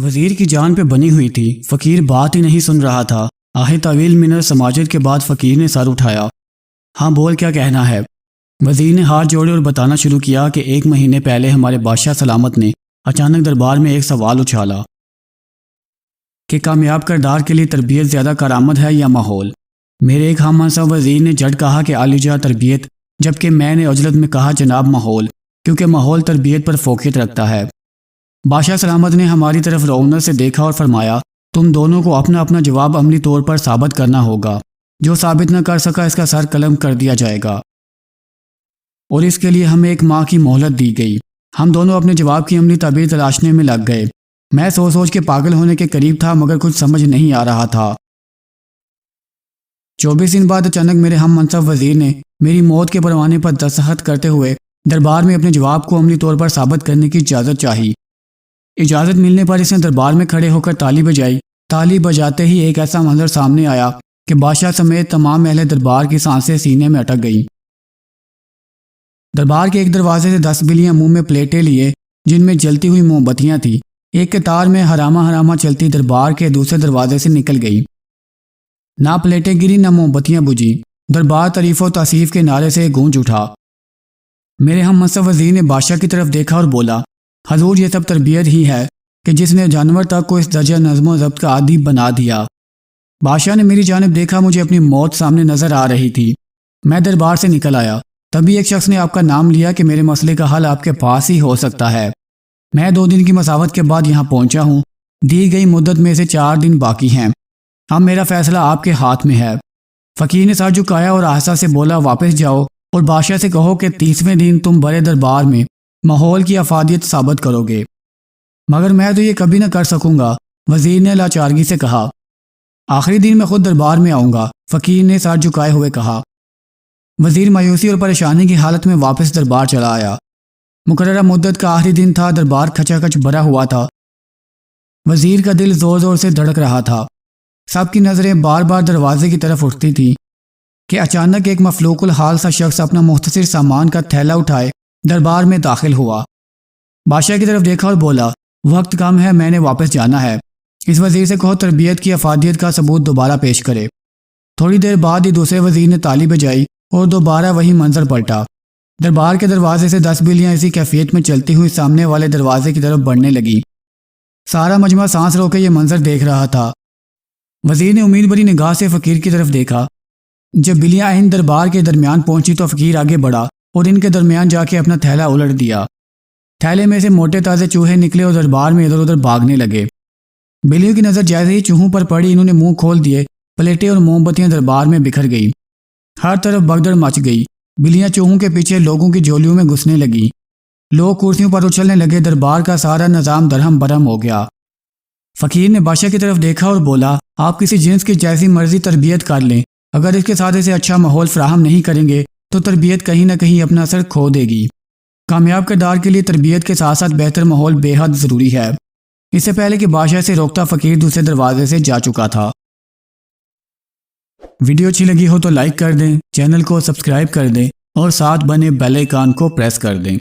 وزیر کی جان پہ بنی ہوئی تھی، فقیر بات ہی نہیں سن رہا تھا۔ آہ طویل من سماجت کے بعد فقیر نے سر اٹھایا۔ ہاں بول، کیا کہنا ہے؟ وزیر نے ہاتھ جوڑے اور بتانا شروع کیا کہ 1 مہینے پہلے ہمارے بادشاہ سلامت نے اچانک دربار میں ایک سوال اچھالا کہ کامیاب کردار کے لیے تربیت زیادہ کارآمد ہے یا ماحول؟ میرے ایک ہم منصب وزیر نے جھٹ کہا کہ عالیجا تربیت، جبکہ میں نے عجلت میں کہا جناب ماحول، کیونکہ ماحول تربیت پر فوقیت رکھتا ہے۔ بادشاہ سلامت نے ہماری طرف رعونت سے دیکھا اور فرمایا، تم دونوں کو اپنا اپنا جواب عملی طور پر ثابت کرنا ہوگا۔ جو ثابت نہ کر سکا اس کا سر قلم کر دیا جائے گا، اور اس کے لیے ہمیں 1 ماہ کی مہلت دی گئی۔ ہم دونوں اپنے جواب کی عملی تعبیر تلاشنے میں لگ گئے۔ میں سوچ سوچ کے پاگل ہونے کے قریب تھا، مگر کچھ سمجھ نہیں آ رہا تھا۔ 24 دن بعد اچانک میرے ہم منصب وزیر نے میری موت کے پروانے پر دستخط کرتے ہوئے دربار میں اپنے جواب کو عملی طور پر ثابت کرنے کی اجازت چاہی۔ اجازت ملنے پر اس نے دربار میں کھڑے ہو کر تالی بجائی۔ تالی بجاتے ہی ایک ایسا منظر سامنے آیا کہ بادشاہ سمیت تمام اہل دربار کی سانسیں سینے میں اٹک گئیں۔ دربار کے ایک دروازے سے 10 بلیاں منہ میں پلیٹیں لیے، جن میں جلتی ہوئی موم بتیاں تھیں، ایک قطار میں حرامہ چلتی دربار کے دوسرے دروازے سے نکل گئی۔ نہ پلیٹیں گری نہ موم بتیاں بجھی۔ دربار تعریف و تعصیف کے نعرے سے گونج اٹھا۔ میرے ہم منصب وزیر نے بادشاہ کی طرف دیکھا اور بولا، حضور یہ سب تربیت ہی ہے کہ جس نے جانور تک کو اس درجہ نظم و ضبط کا عادی بنا دیا۔ بادشاہ نے میری جانب دیکھا، مجھے اپنی موت سامنے نظر آ رہی تھی۔ میں دربار سے نکل آیا، تبھی ایک شخص نے آپ کا نام لیا کہ میرے مسئلے کا حل آپ کے پاس ہی ہو سکتا ہے۔ میں 2 دن کی مسافت کے بعد یہاں پہنچا ہوں۔ دی گئی مدت میں سے 4 دن باقی ہیں۔ اب میرا فیصلہ آپ کے ہاتھ میں ہے۔ فقیر نے سر جھکایا اور آہستہ سے بولا، واپس جاؤ اور بادشاہ سے کہو کہ 30ویں دن تم بڑے دربار میں ماحول کی افادیت ثابت کرو گے۔ مگر میں تو یہ کبھی نہ کر سکوں گا، وزیر نے لاچارگی سے کہا۔ آخری دن میں خود دربار میں آؤں گا، فقیر نے سر جھکائے ہوئے کہا۔ وزیر مایوسی اور پریشانی کی حالت میں واپس دربار چلا آیا۔ مقررہ مدت کا آخری دن تھا، دربار کھچا کھچ بھرا ہوا تھا۔ وزیر کا دل زور زور سے دھڑک رہا تھا۔ سب کی نظریں بار بار دروازے کی طرف اٹھتی تھیں کہ اچانک ایک مفلوق الحال سا شخص اپنا مختصر سامان کا تھیلا اٹھائے دربار میں داخل ہوا۔ بادشاہ کی طرف دیکھا اور بولا، وقت کم ہے، میں نے واپس جانا ہے۔ اس وزیر سے کہو تربیت کی افادیت کا ثبوت دوبارہ پیش کرے۔ تھوڑی دیر بعد ہی دوسرے وزیر نے تالی بجائی اور دوبارہ وہی منظر پلٹا۔ دربار کے دروازے سے 10 بلیاں اسی کیفیت میں چلتی ہوئی سامنے والے دروازے کی طرف بڑھنے لگیں۔ سارا مجمع سانس روکے یہ منظر دیکھ رہا تھا۔ وزیر نے امید بھری نگاہ سے فقیر کی طرف دیکھا۔ جب بلیاں ان دربار کے درمیان پہنچی تو فقیر آگے بڑھا اور ان کے درمیان جا کے اپنا تھیلا الٹ دیا۔ تھیلے میں سے موٹے تازے چوہے نکلے اور دربار میں ادھر ادھر بھاگنے لگے۔ بلیوں کی نظر جیسے ہی چوہوں پر پڑی، انہوں نے منہ کھول دیے۔ پلیٹیں اور موم بتیاں دربار میں بکھر گئی۔ ہر طرف بھگدڑ مچ گئی۔ بلیاں چوہوں کے پیچھے لوگوں کی جولیوں میں گھسنے لگیں۔ لوگ کرسیوں پر اچھلنے لگے۔ دربار کا سارا نظام درہم برہم ہو گیا۔ فقیر نے بادشاہ کی طرف دیکھا اور بولا، آپ کسی جنس کی جیسی مرضی تربیت کر لیں، اگر اس کے ساتھ اسے اچھا ماحول فراہم نہیں کریں گے تو تربیت کہیں نہ کہیں اپنا اثر کھو دے گی۔ کامیاب کردار کے لیے تربیت کے ساتھ ساتھ بہتر ماحول بے حد ضروری ہے۔ اس سے پہلے کہ بادشاہ سے روکتا، فقیر دوسرے دروازے سے جا چکا تھا۔ ویڈیو اچھی لگی ہو تو لائک کر دیں، چینل کو سبسکرائب کر دیں اور ساتھ بنے بیل آئیکن کو پریس کر دیں۔